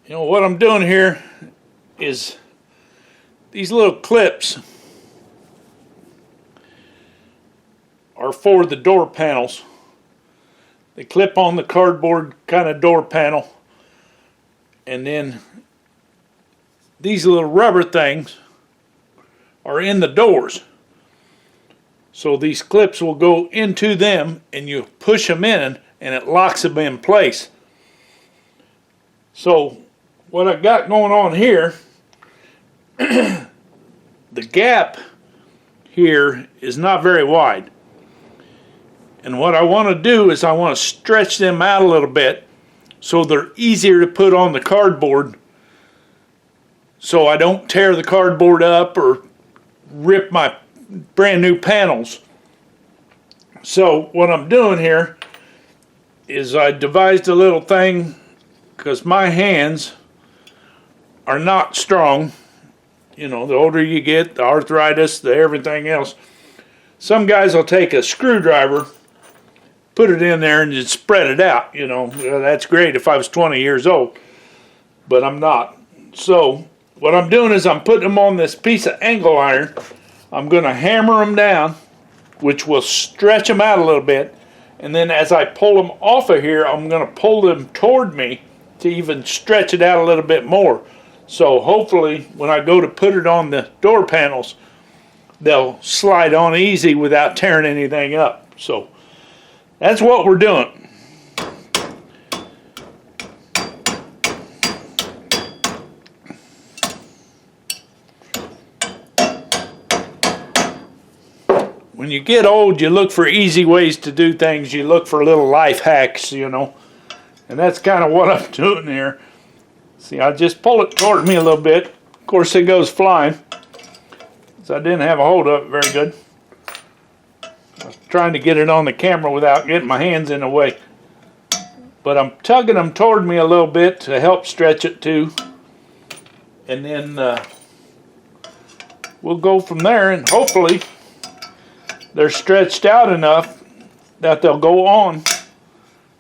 You know what I'm doing here is these little clips are for the door panels. They clip on the cardboard kind of door panel, and then these little rubber things are in the doors. So these clips will go into them and you push them in and it locks them in place. So what I got going on here, the gap here is not very wide. And what I want to do is I want to stretch them out a little bit so they're easier to put on the cardboard, so I don't tear the cardboard up or rip my brand new panels. So what I'm doing here is I devised a little thing, because my hands are not strong. You know, the older you get, the arthritis, the everything else. Some guys will take a screwdriver, put it in there and just spread it out. You know, that's great if I was 20 years old, but I'm not. So what I'm doing is I'm putting them on this piece of angle iron. I'm going to hammer them down, which will stretch them out a little bit. And then as I pull them off of here, I'm going to pull them toward me to even stretch it out a little bit more. So hopefully when I go to put it on the door panels, they'll slide on easy without tearing anything up. So that's what we're doing. When you get old, you look for easy ways to do things. You look for little life hacks, you know. And that's kind of what I'm doing here. See, I just pull it toward me a little bit. Of course, it goes flying, so I didn't have a hold of it very good. I was trying to get it on the camera without getting my hands in the way. But I'm tugging them toward me a little bit to help stretch it too. And then we'll go from there, and hopefully they're stretched out enough that they'll go on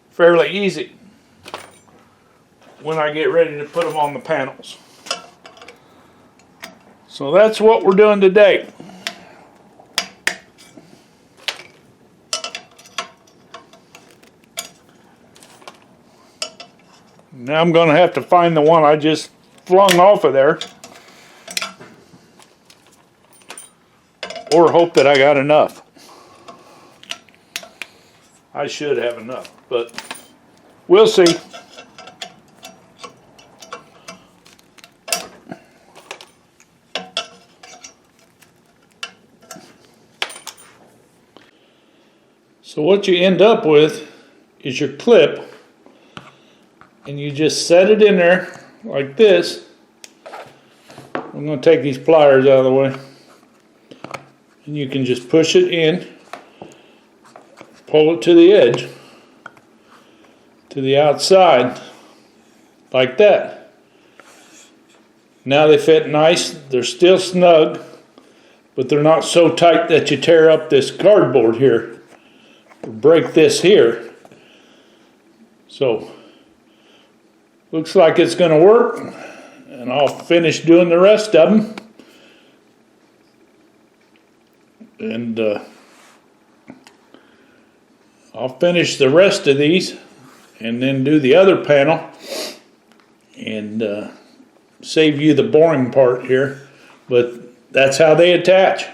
fairly easy when I get ready to put them on the panels. So that's what we're doing today. Now I'm going to have to find the one I just flung off of there, or hope that I got enough. I should have enough, but we'll see. So what you end up with is your clip, and you just set it in there like this. I'm going to take these pliers out of the way. And you can just push it in, pull it to the edge, to the outside, like that. Now they fit nice. They're still snug, but they're not so tight that you tear up this cardboard here, or break this here. So, looks like it's going to work, and I'll finish doing the rest of them. And I'll finish the rest of these and then do the other panel and save you the boring part here. But that's how they attach.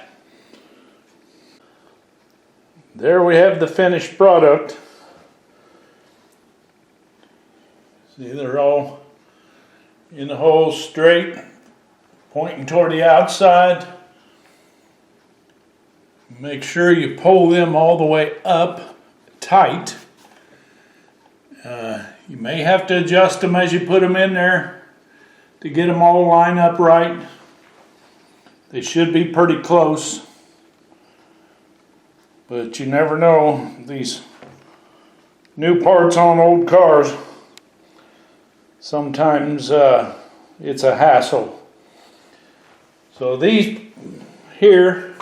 There we have the finished product. See, they're all in the hole straight, pointing toward the outside. Make sure you pull them all the way up tight. You may have to adjust them as you put them in there to get them all lined up right. They should be pretty close, but you never know. These new parts on old cars, sometimes it's a hassle. So these here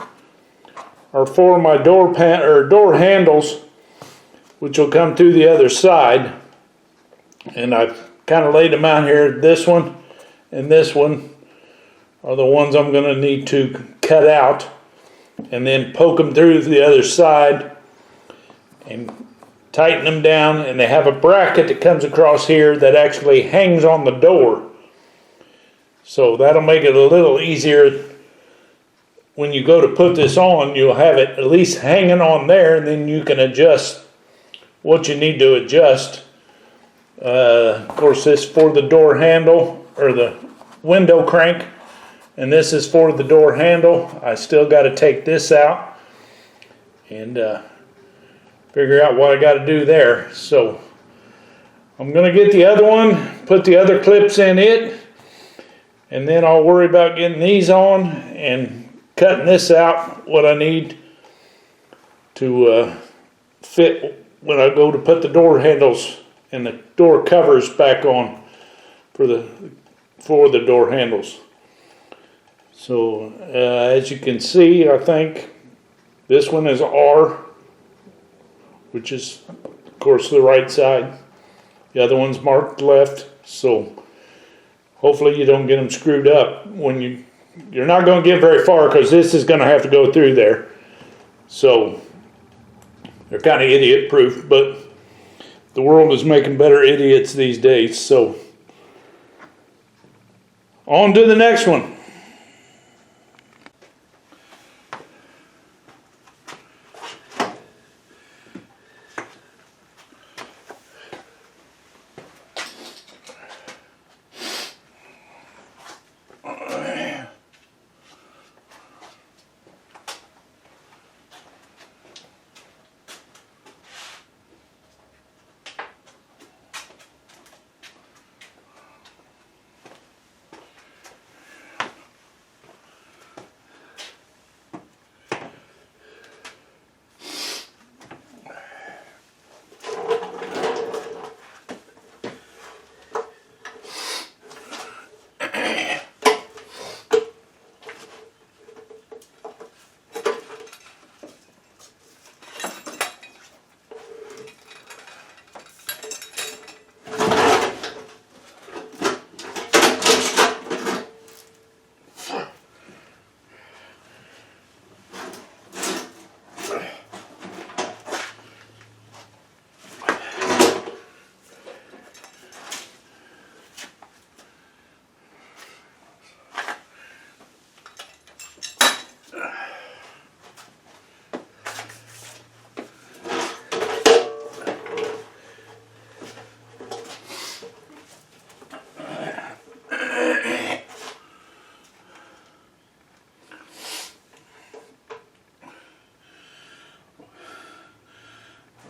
are for my door handles, which will come through the other side. And I've kind of laid them out here. This one and this one are the ones I'm going to need to cut out and then poke them through to the other side and tighten them down. And they have a bracket that comes across here that actually hangs on the door. So that'll make it a little easier. When you go to put this on, you'll have it at least hanging on there, and then you can adjust what you need to adjust. Of course, this is for the door handle, or the window crank, and this is for the door handle. I still got to take this out and figure out what I got to do there. So I'm going to get the other one, put the other clips in it, and then I'll worry about getting these on and cutting this out, what I need to fit when I go to put the door handles and the door covers back on for the door handles. So as you can see, I think this one is R, which is of course the right side. The other one's marked left, so hopefully you don't get them screwed up when you're not going to get very far, because this is going to have to go through there. So they're kind of idiot proof, but the world is making better idiots these days. So on to the next one.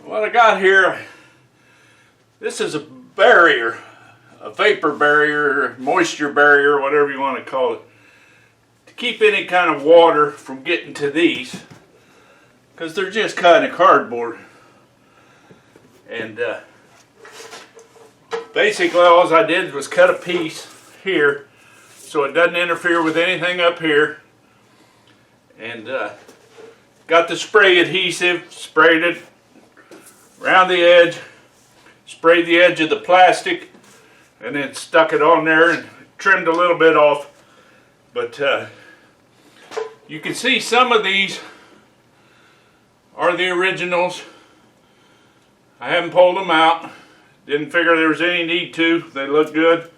What I got here, this is a barrier, a vapor barrier, moisture barrier, whatever you want to call it, to keep any kind of water from getting to these, because they're just kind of cardboard. And basically all I did was cut a piece here so it doesn't interfere with anything up here, and got the spray adhesive, sprayed it around the edge, sprayed the edge of the plastic, and then stuck it on there and trimmed a little bit off. But you can see some of these are the originals. I haven't pulled them out. Didn't figure there was any need to. They look good.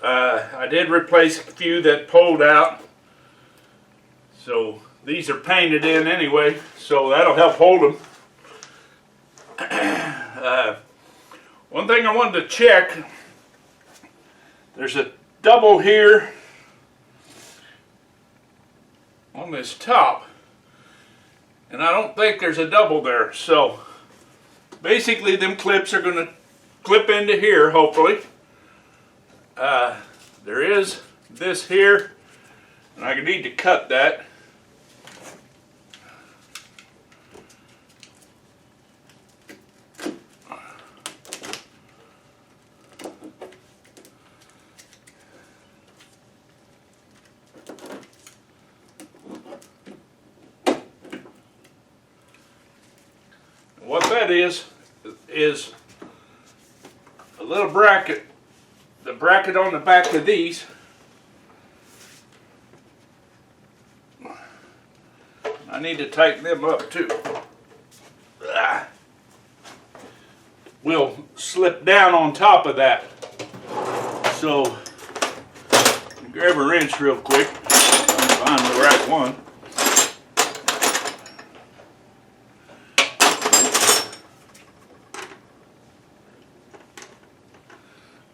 I did replace a few that pulled out. So these are painted in anyway, so that'll help hold them. One thing I wanted to check, there's a double here on this top, and I don't think there's a double there. So basically them clips are going to clip into here, hopefully. There is this here, and I need to cut that. What that is a little bracket, the bracket on the back of these, I need to tighten them up too. Will slip down on top of that. So grab a wrench real quick, find the right one.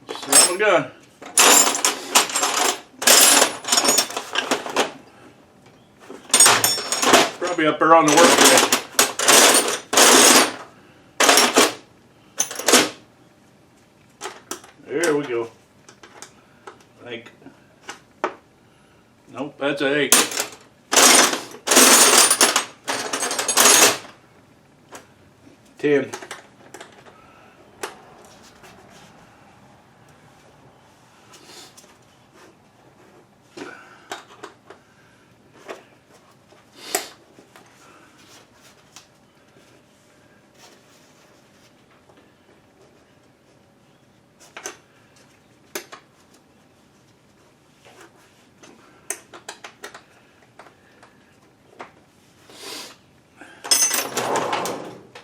See what we got. Probably up there on the workbench. There we go. I think. Nope, that's an 8. Ten.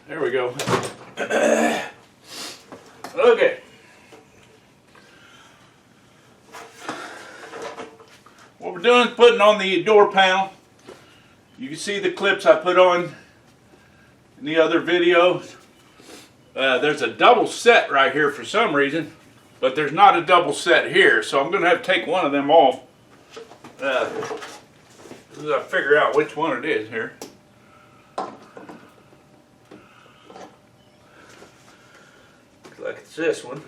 There we go. Okay. What we're doing is putting on the door panel. You can see the clips I put on in the other videos. There's a double set right here for some reason, but there's not a double set here, so I'm going to have to take one of them off. As I figure out which one it is here. Like it's this one.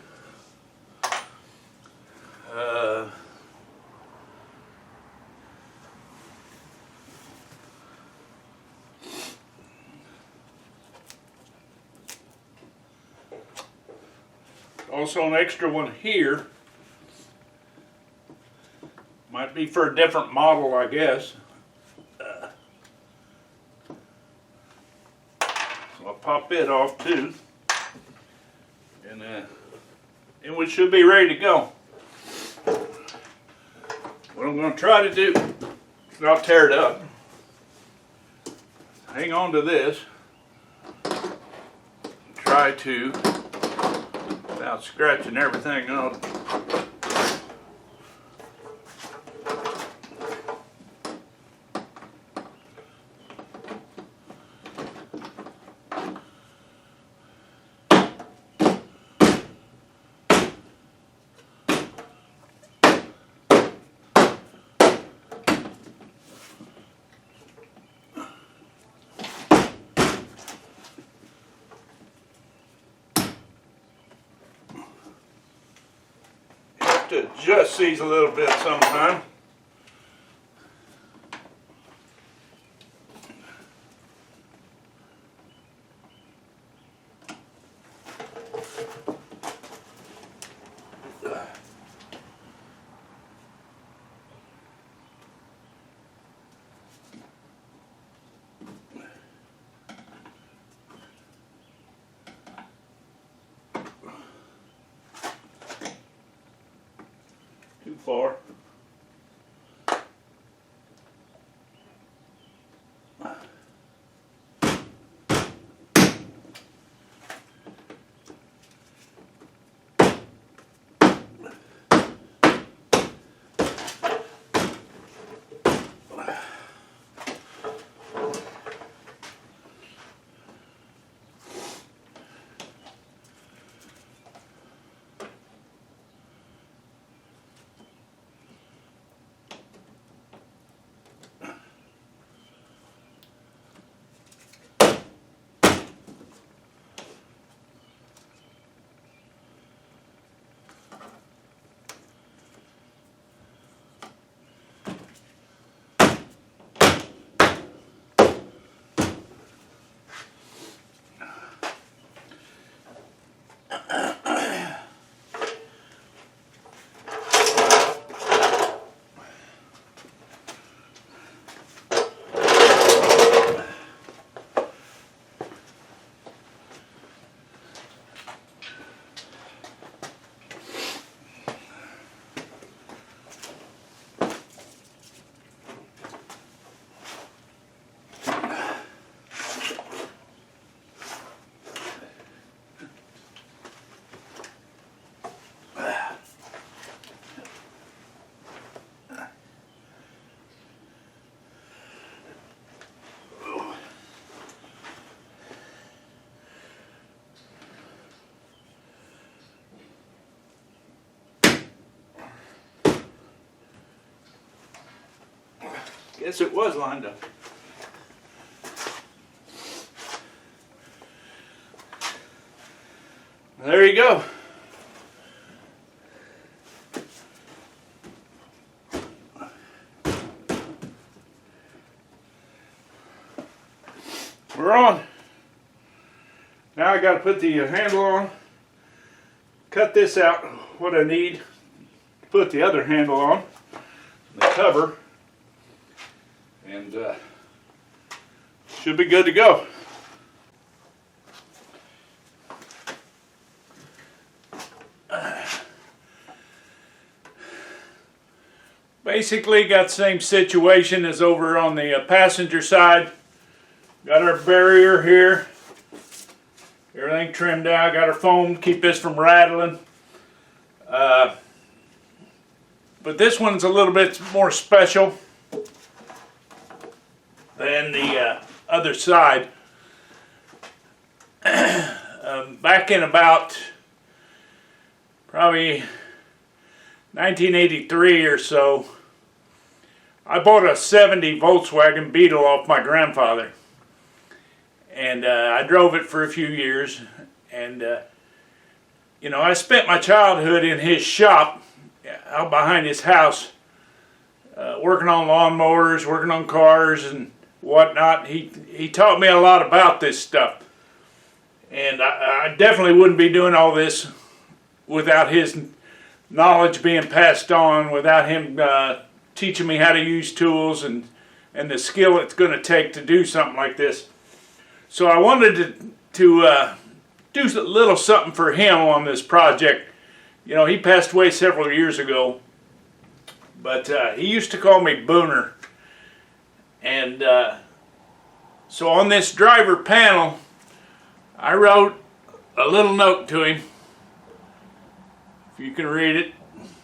Also an extra one here. Might be for a different model, I guess. So I'll pop it off too. And we should be ready to go. What I'm going to try to do is I'll tear it up. Hang on to this. Try to, without scratching everything up. To adjust these a little bit sometime. Too far. Guess it was lined up. There you go. We're on. Now I got to put the handle on, cut this out, what I need to put the other handle on, the cover, and should be good to go. Basically got the same situation as over on the passenger side. Got our barrier here. Everything trimmed out. Got our foam to keep this from rattling. But this one's a little bit more special than the other side. Back in about probably 1983 or so, I bought a 70 Volkswagen Beetle off my grandfather. And I drove it for a few years. And, you know, I spent my childhood in his shop out behind his house, working on lawnmowers, working on cars and whatnot. He taught me a lot about this stuff. And I definitely wouldn't be doing all this without his knowledge being passed on, without him teaching me how to use tools and the skill it's going to take to do something like this. So I wanted to do a little something for him on this project. You know, he passed away several years ago, but he used to call me Booner. And so on this driver panel, I wrote a little note to him. If you can read it. It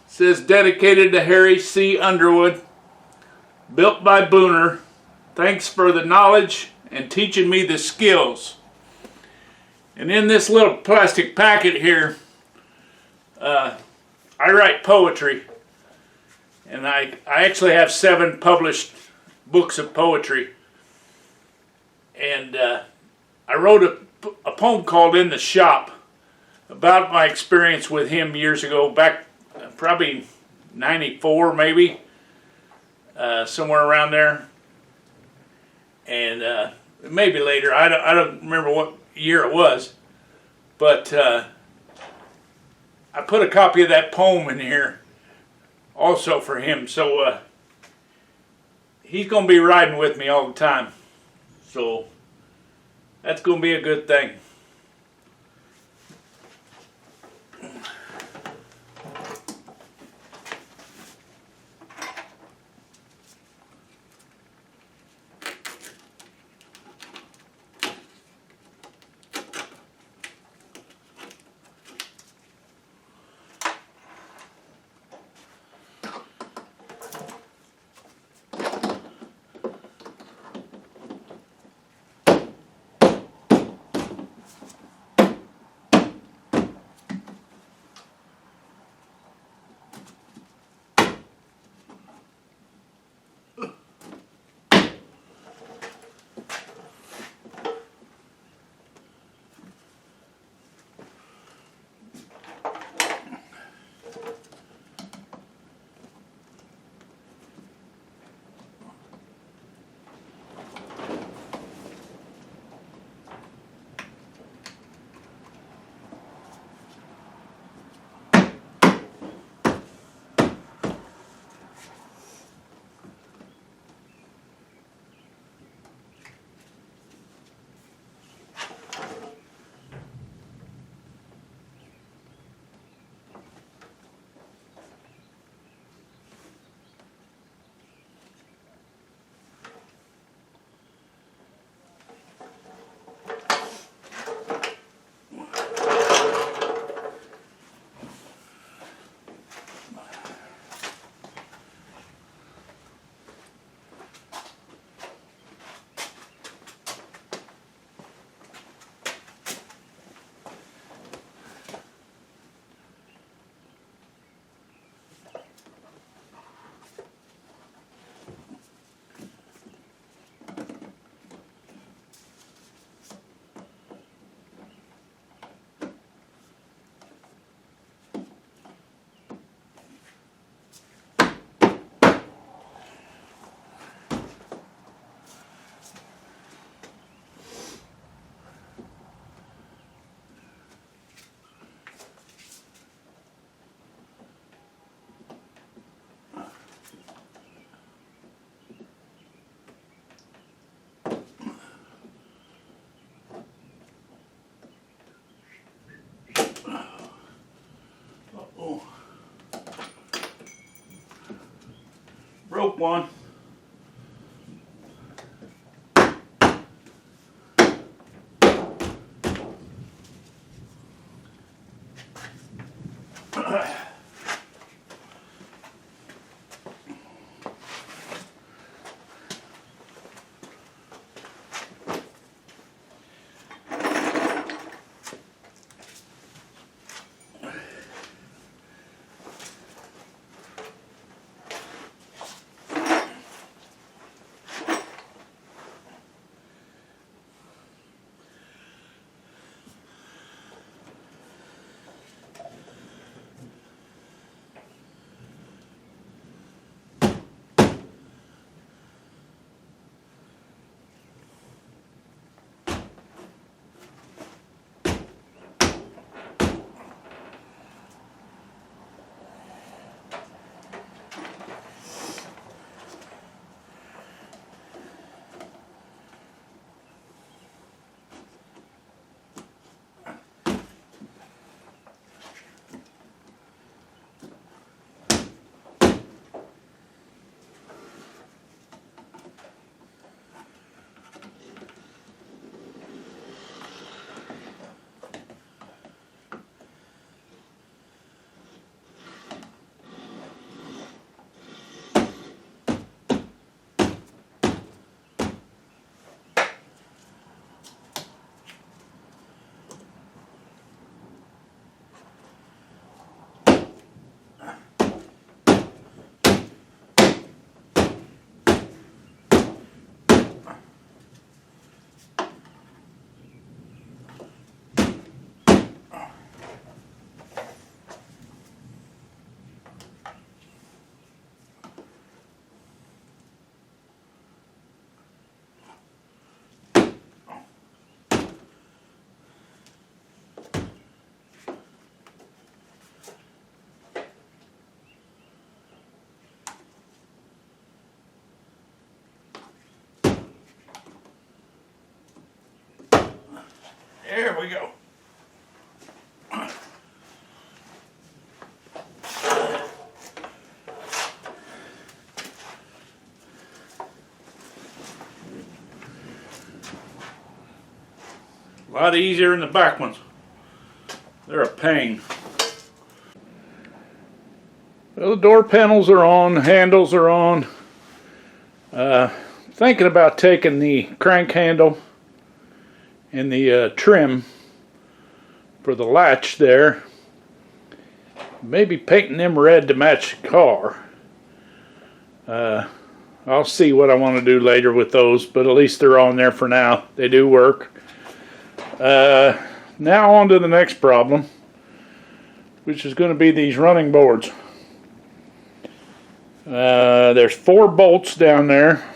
says, "Dedicated to Harry C. Underwood, built by Booner. Thanks for the knowledge and teaching me the skills." And in this little plastic packet here, I write poetry. And I actually have 7 published books of poetry. And I wrote a poem called "In the Shop" about my experience with him years ago, back probably 94 maybe, somewhere around there. And maybe later, I don't remember what year it was, but I put a copy of that poem in here also for him. So he's going to be riding with me all the time. So that's going to be a good thing. Broke one. There we go. A lot easier than the back ones. They're a pain. Well, the door panels are on, the handles are on. Thinking about taking the crank handle and the trim for the latch there. Maybe painting them red to match the car. I'll see what I want to do later with those, but at least they're on there for now. They do work. Now on to the next problem, which is going to be these running boards. There's 4 bolts down there,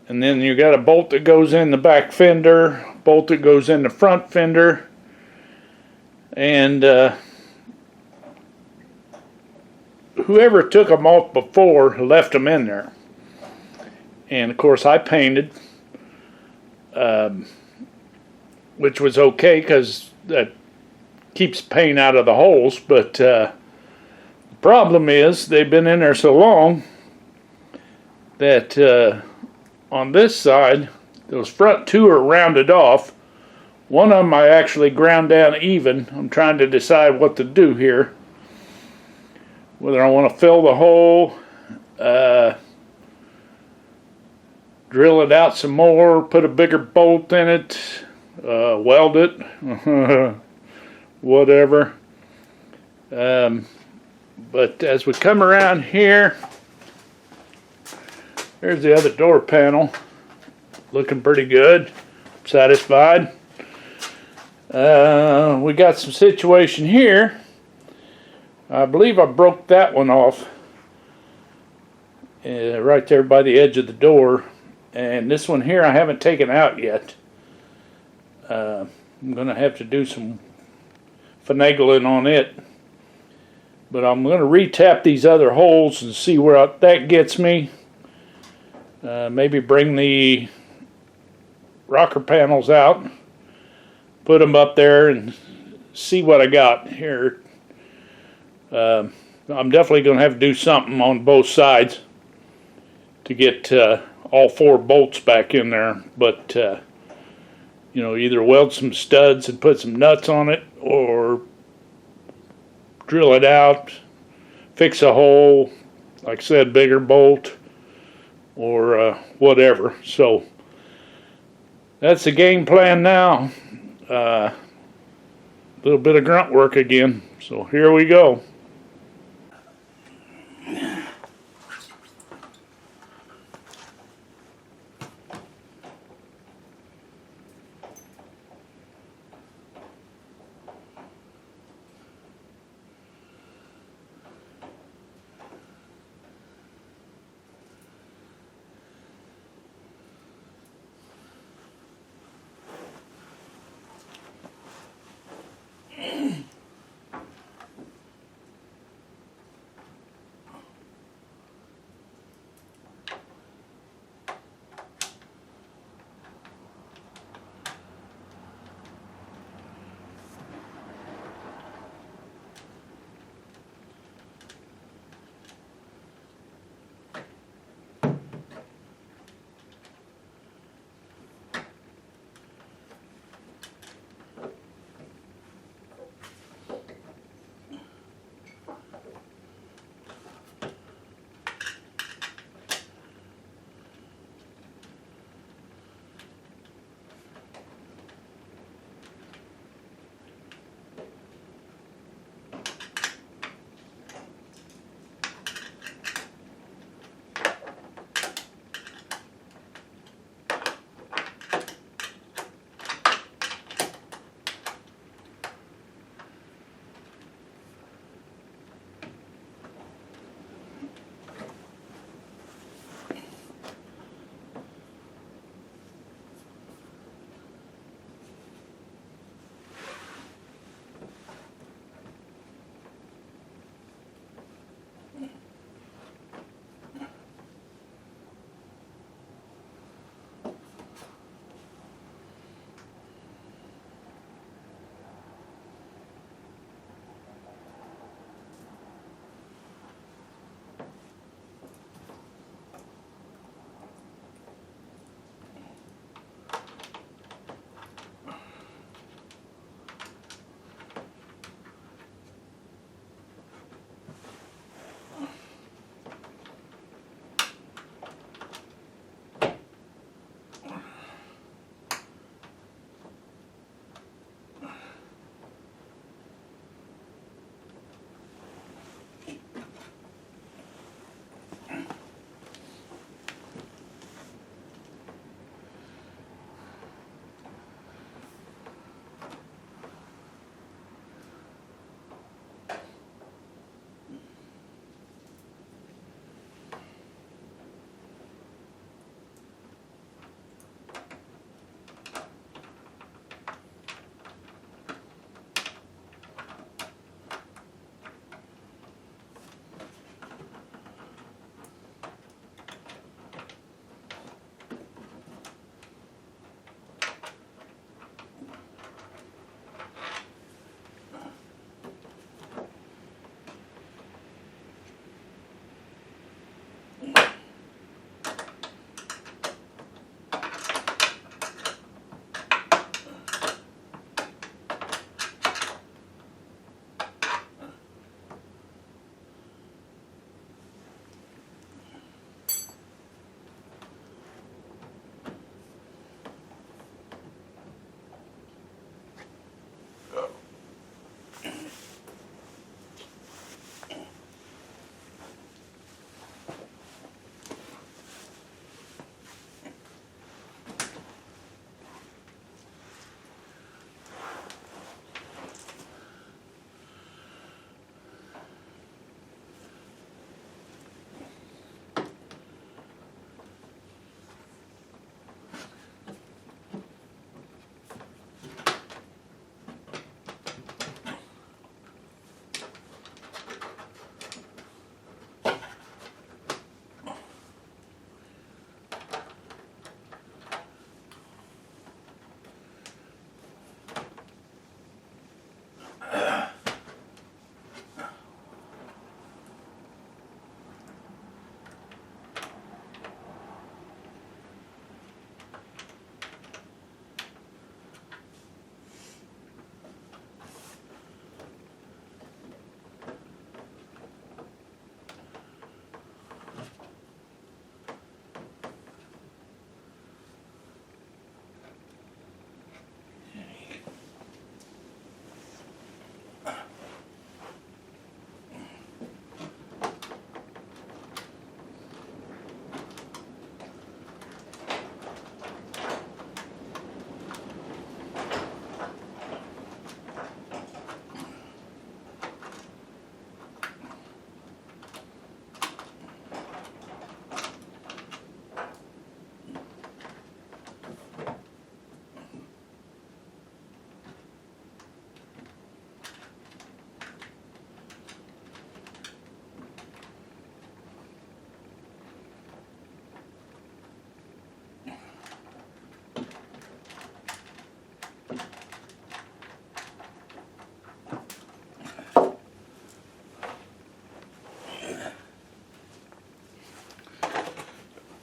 and then you got a bolt that goes in the back fender, bolt that goes in the front fender, and whoever took them off before left them in there. And of course I painted, which was okay because that keeps paint out of the holes, but the problem is they've been in there so long that on this side, those front 2 are rounded off. One of them I actually ground down even. I'm trying to decide what to do here. Whether I want to fill the hole, drill it out some more, put a bigger bolt in it, weld it, whatever. But as we come around here, there's the other door panel, looking pretty good, satisfied. We got some situation here. I believe I broke that one off right there by the edge of the door, and this one here I haven't taken out yet. I'm going to have to do some finagling on it, but I'm going to re-tap these other holes and see where that gets me. Maybe bring the rocker panels out, put them up there and see what I got here. I'm definitely going to have to do something on both sides to get all 4 bolts back in there. But you know, either weld some studs and put some nuts on it, or drill it out, fix a hole, like I said, bigger bolt, or whatever. So that's the game plan now. A little bit of grunt work again. So here we go.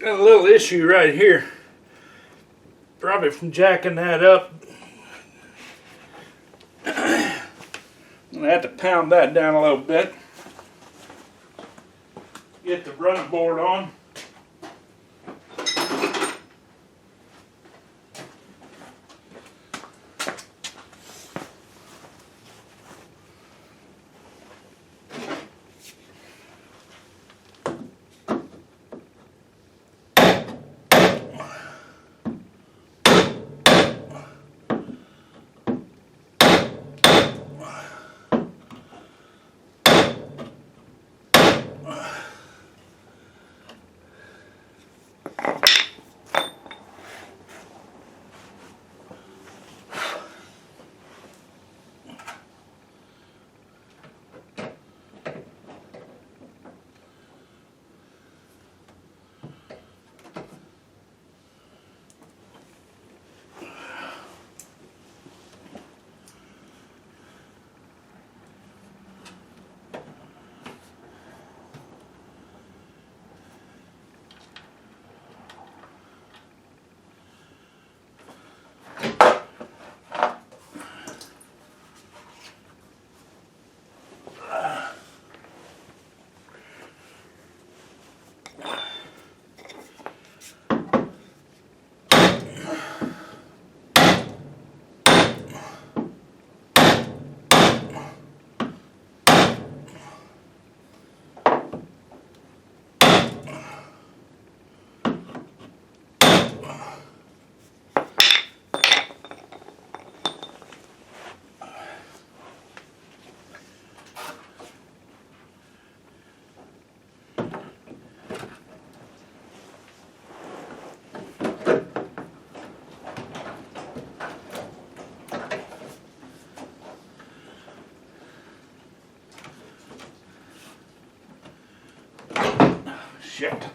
got a little issue right here. Probably from jacking that up. I'm gonna have to pound that down a little bit. Get the running board on. Shit.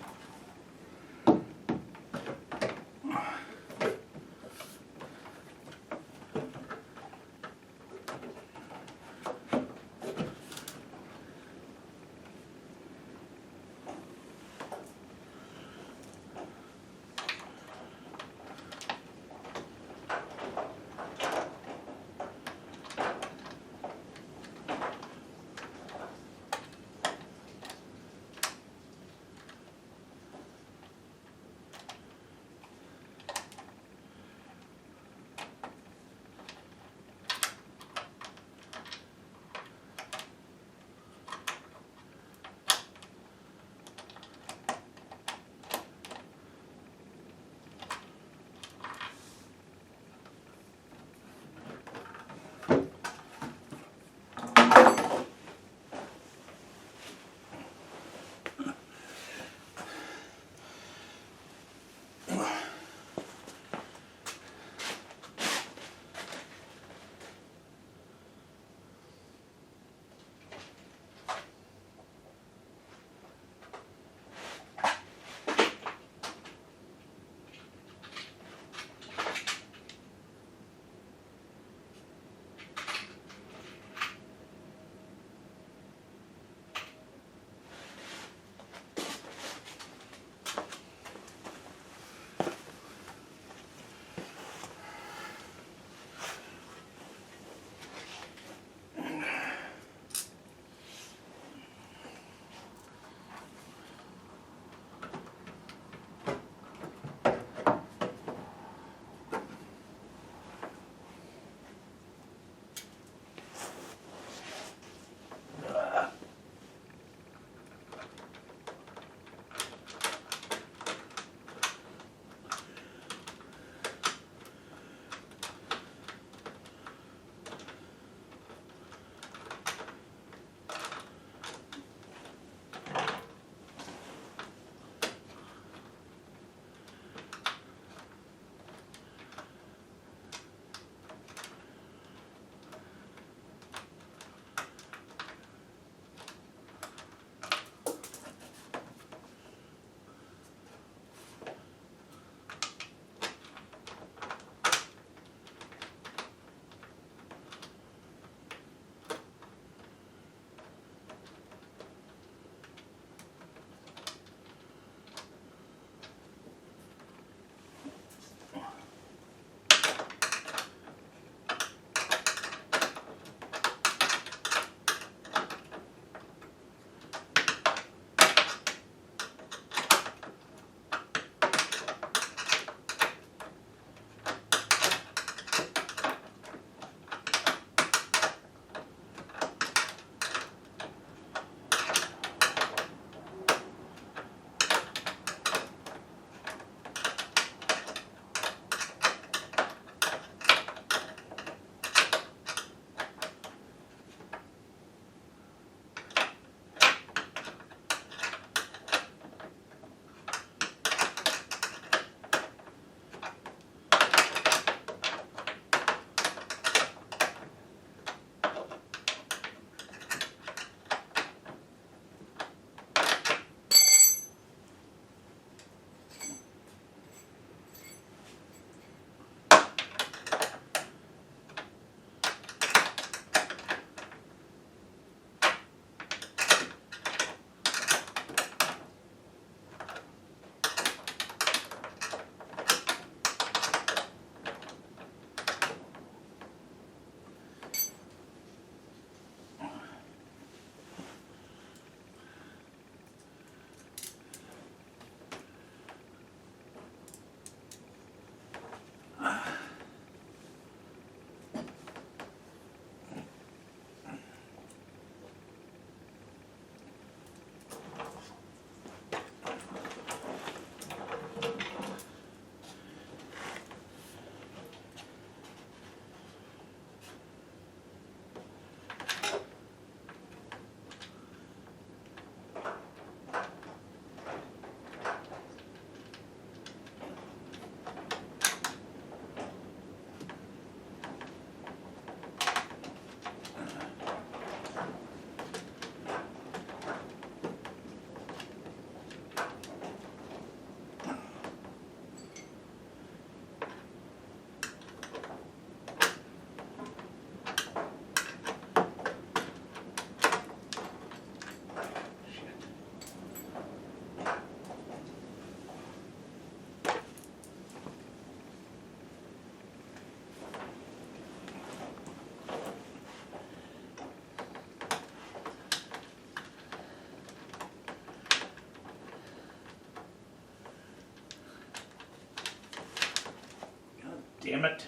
Damn it.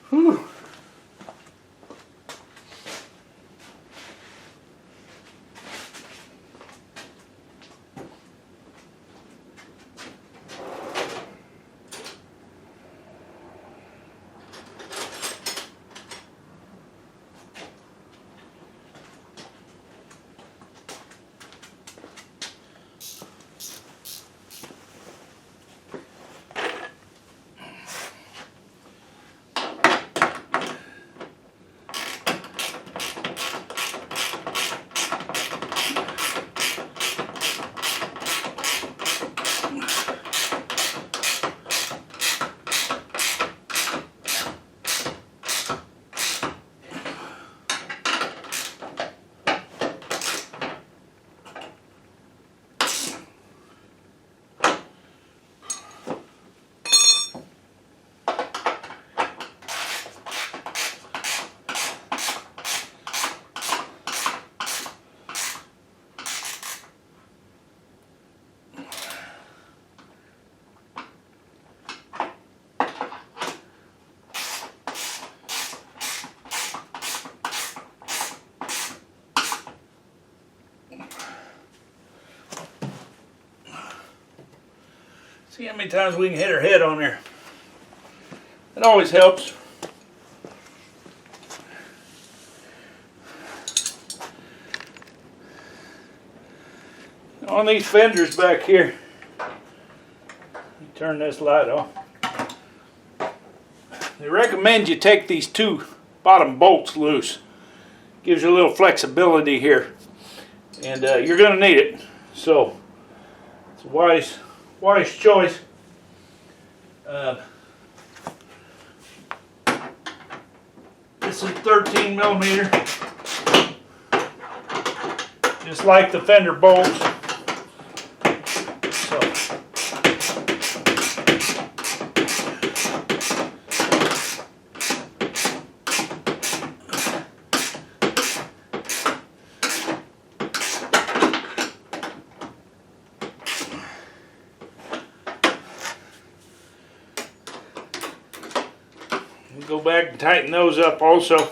Whew. See how many times we can hit her head on there. It always helps. On these fenders back here, turn this light off. They recommend you take these two bottom bolts loose. Gives you a little flexibility here, and you're going to need it. So it's a wise choice. This is 13 millimeter, just like the fender bolts. So go back and tighten those up also.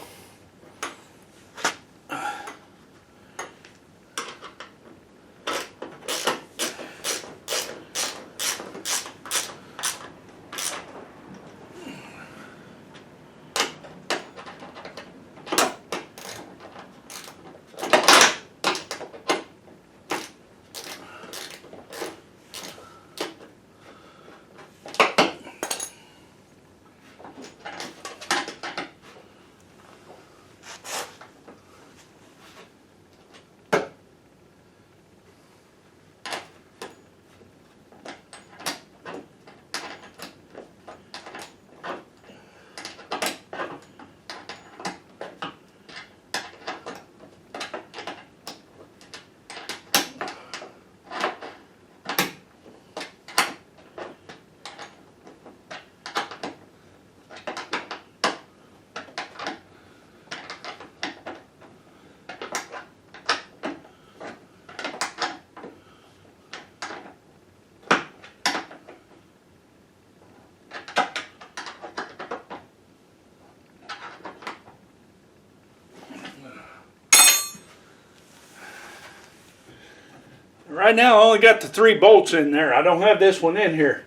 Right now I only got the 3 bolts in there. I don't have this one in here.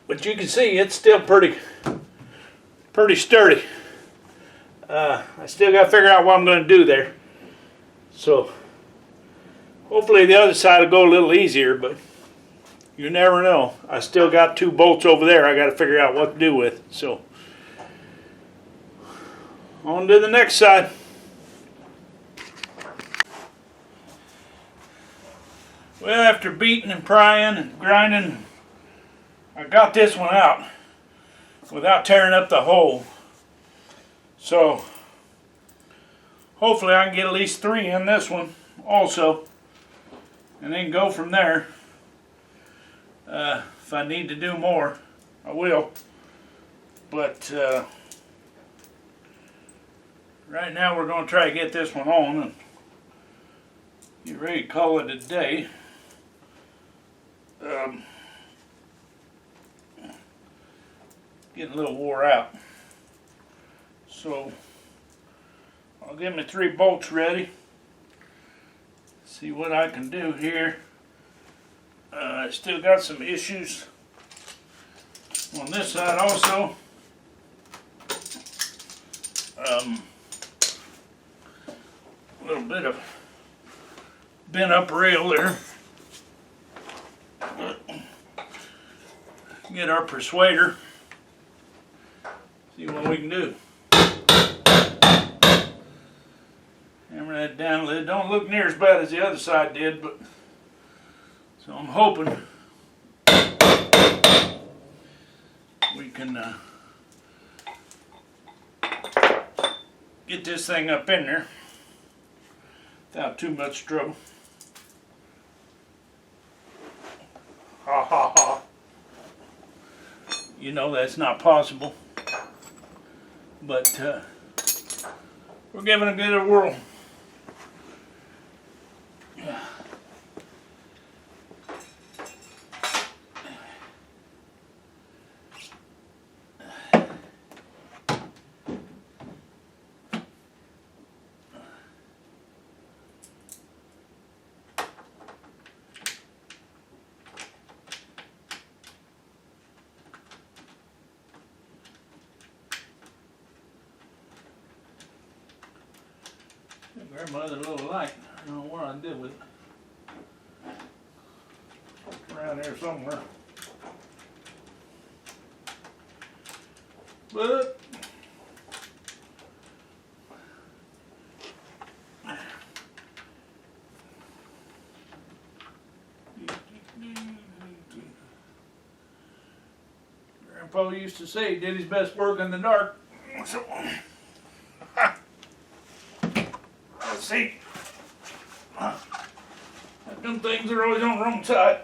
But you can see it's still pretty sturdy. I still got to figure out what I'm going to do there. So hopefully the other side will go a little easier, but you never know. I still got 2 bolts over there I got to figure out what to do with. So on to the next side. Well, after beating and prying and grinding, I got this one out without tearing up the hole. So hopefully I can get at least 3 in this one also, and then go from there. If I need to do more, I will. But right now we're going to try to get this one on and get ready to call it a day. Getting a little wore out. So I'll get my 3 bolts ready. See what I can do here. I still got some issues on this side also. A little bit of bent up rail there. Get our persuader. See what we can do. Hammer that down a little. It don't look near as bad as the other side did, but so I'm hoping we can get this thing up in there without too much trouble. Ha ha ha. You know that's not possible, but we're giving it a good whirl. Grab my other little light. I don't know what I did with it. Around there somewhere. But Grandpa used to say he did his best work in the dark. So let's see. Them things are always on the wrong side.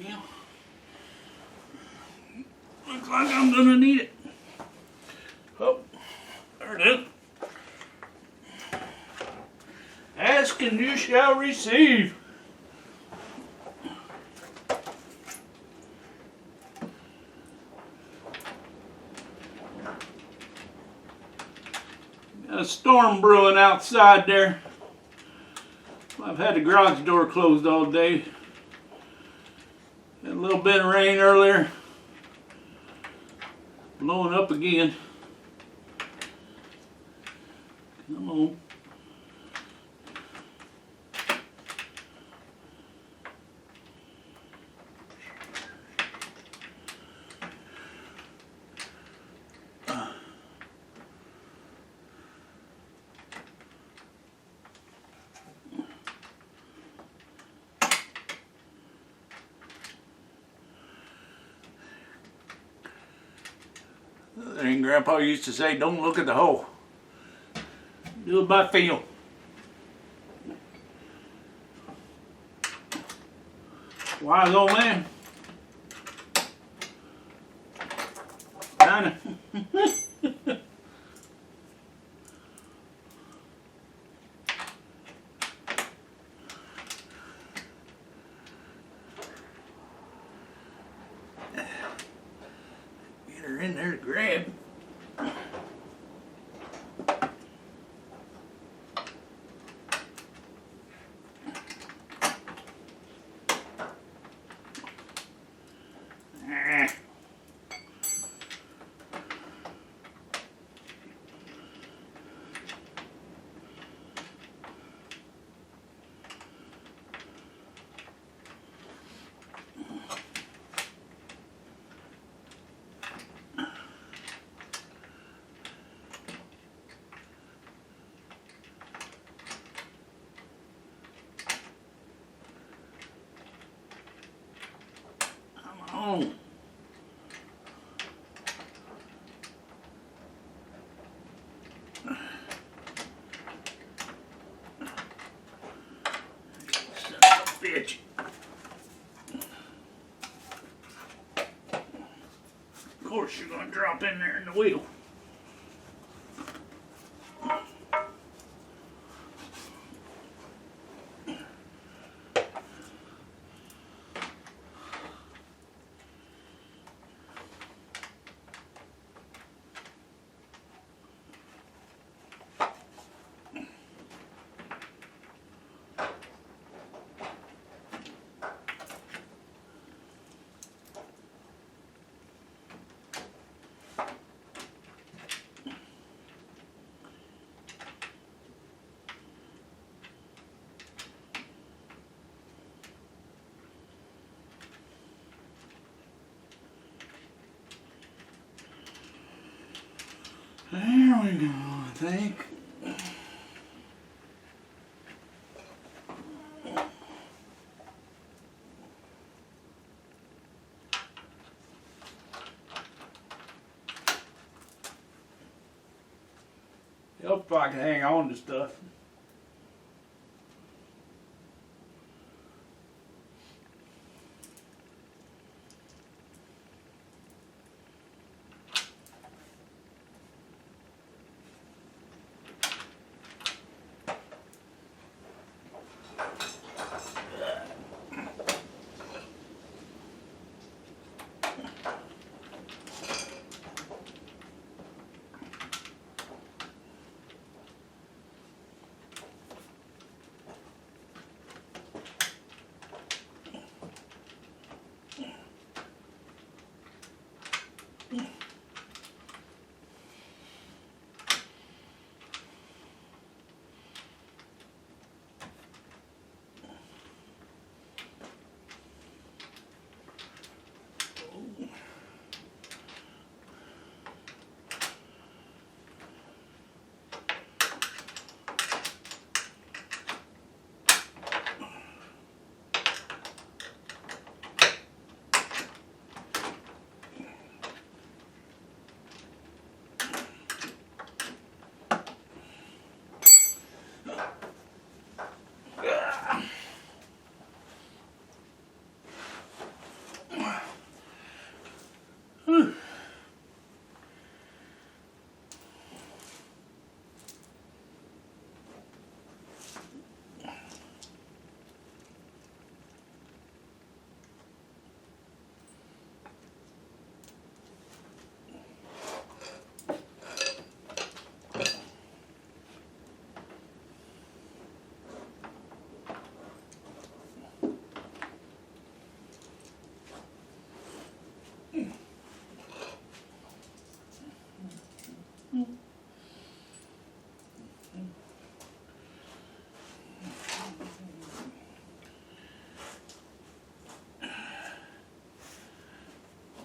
Yeah. Looks like I'm gonna need it. Oh, there it is. Ask and you shall receive. Got a storm brewing outside there. I've had the garage door closed all day. Had a little bit of rain earlier. Blowing up again. Come on. And Grandpa used to say, don't look at the hole. Do it by feel. Wise old man. Kinda. Get her in there to grab. jump in there in the wheel. There we go, I think. Help if I can hang on to stuff.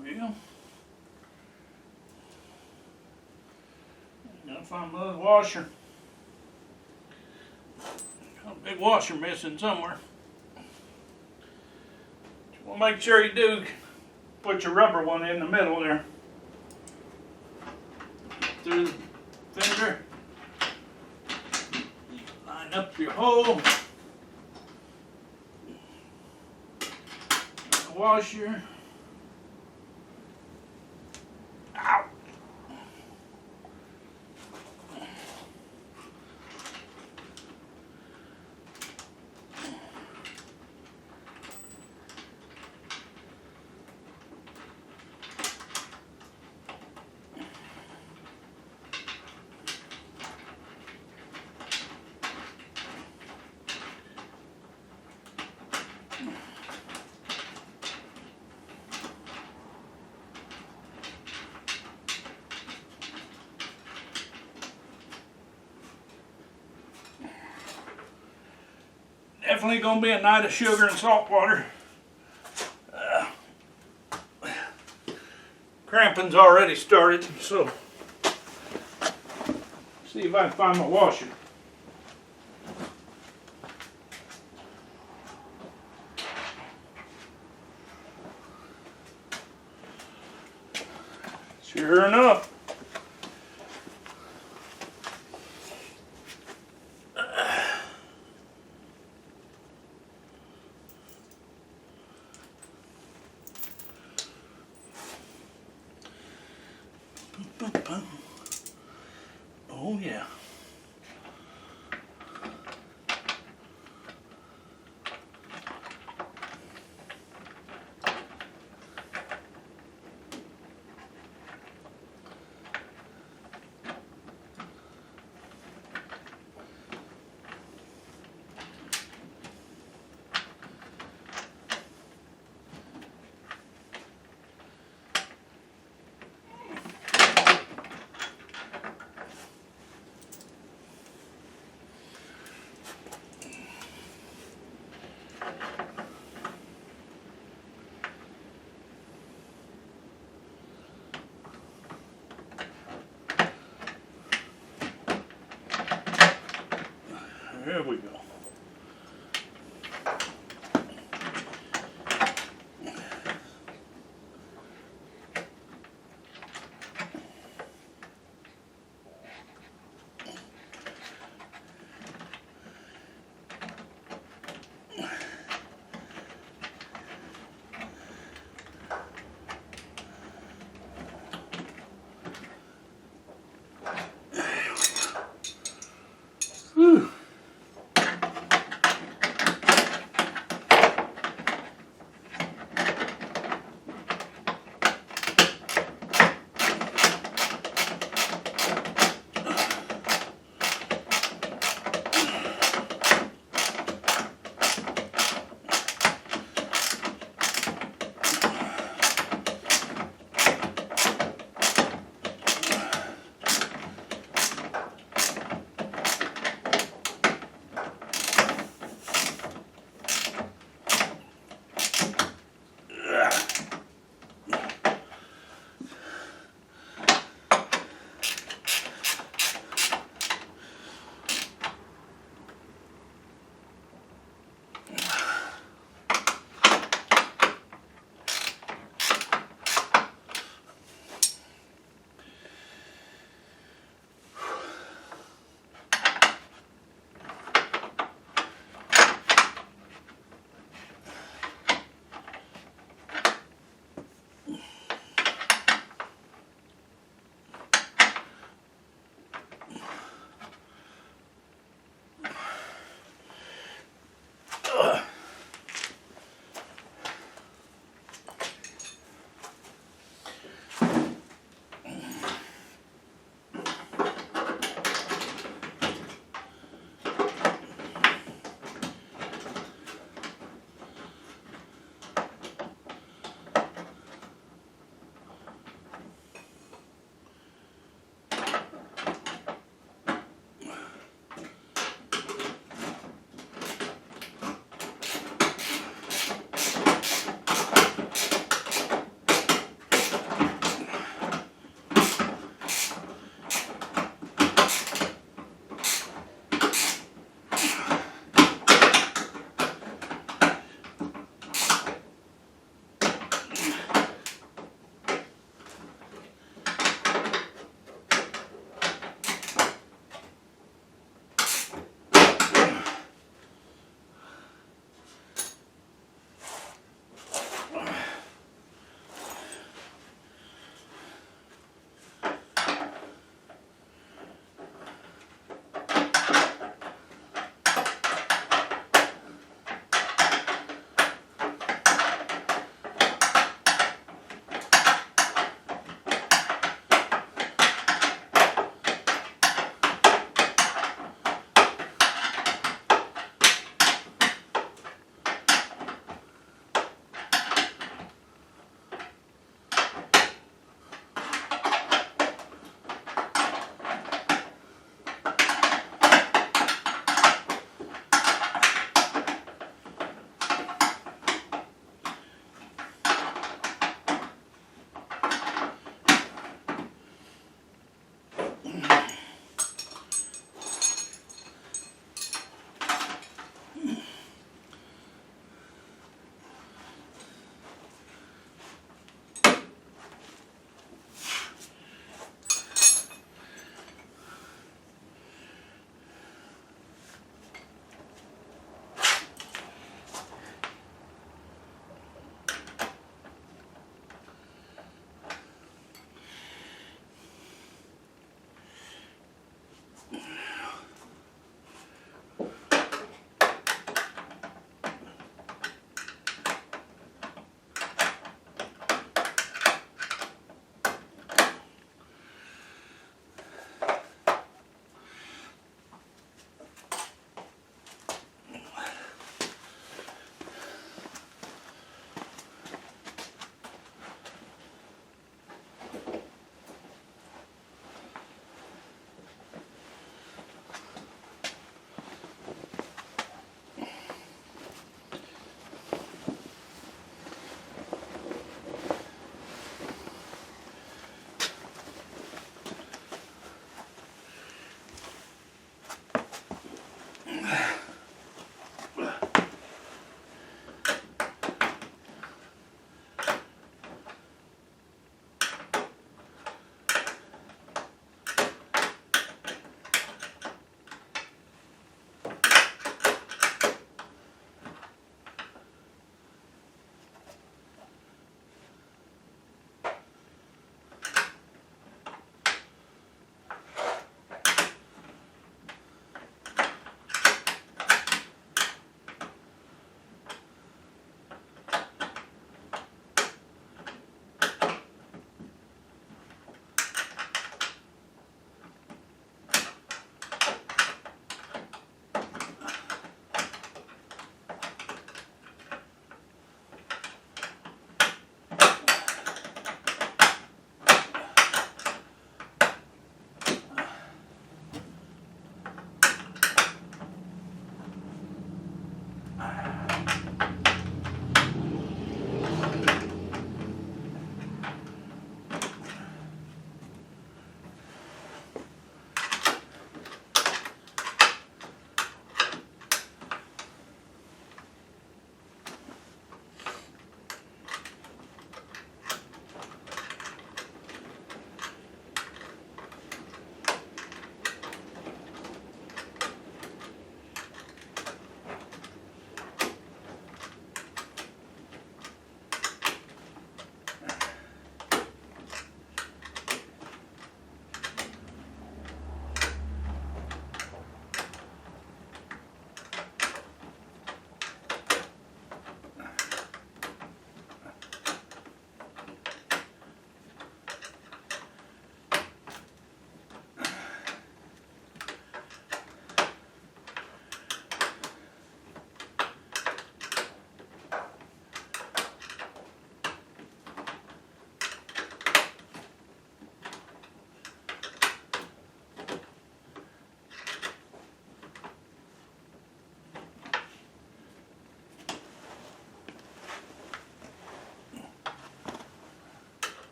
Well, gotta find another washer. Got a big washer missing somewhere. Well, make sure you do put your rubber one in the middle there. Through the fender. Line up your hole. The washer. Ow! Definitely gonna be a night of sugar and salt water. Cramping's already started, so see if I can find my washer. Sure enough. Oh yeah. There we go. Whew.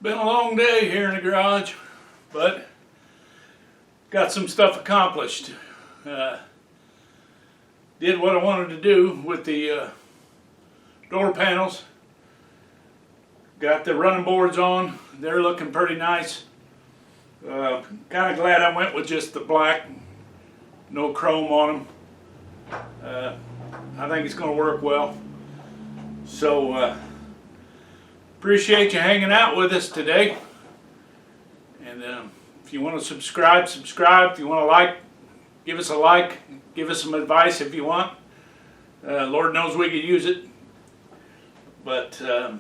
Been a long day here in the garage, but got some stuff accomplished. Did what I wanted to do with the door panels. Got the running boards on. They're looking pretty nice. Kind of glad I went with just the black, no chrome on them. I think it's going to work well. So appreciate you hanging out with us today. And if you want to subscribe. If you want to like, give us a like. Give us some advice if you want. Lord knows we could use it. But we're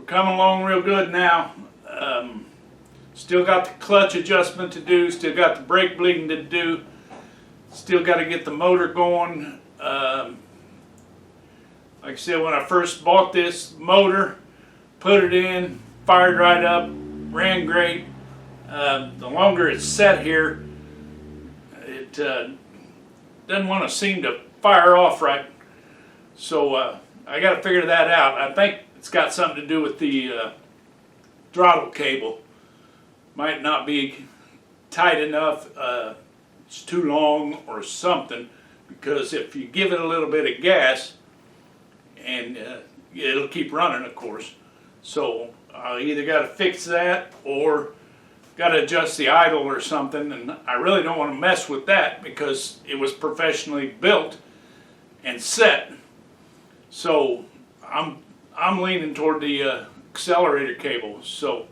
coming along real good now. Still got the clutch adjustment to do. Still got the brake bleeding to do. Still got to get the motor going. Like I said, when I first bought this motor, put it in, fired right up, ran great. The longer it's set here, it doesn't want to seem to fire off right. So I got to figure that out. I think it's got something to do with the throttle cable. Might not be tight enough. It's too long or something, because if you give it a little bit of gas, and it'll keep running, of course. So I either got to fix that or got to adjust the idle or something, and I really don't want to mess with that because it was professionally built and set. So I'm leaning toward the accelerator cable. So,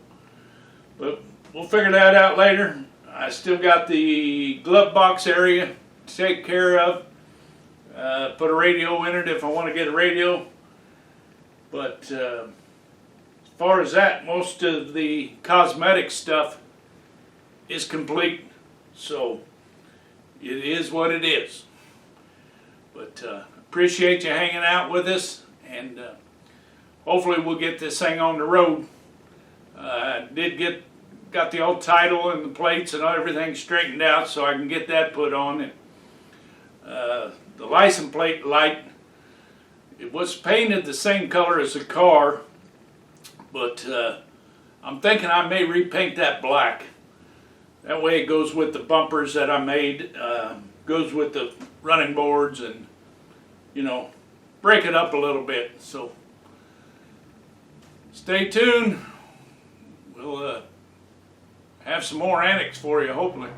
but we'll figure that out later. I still got the glove box area to take care of. Put a radio in it if I want to get a radio. But as far as that, most of the cosmetic stuff is complete. So it is what it is. But appreciate you hanging out with us, and hopefully we'll get this thing on the road. I did got the old title and the plates and everything straightened out, so I can get that put on. And the license plate light, it was painted the same color as the car, but I'm thinking I may repaint that black. That way it goes with the bumpers that I made, goes with the running boards, and you know, break it up a little bit. So stay tuned. We'll have some more antics for you, hopefully.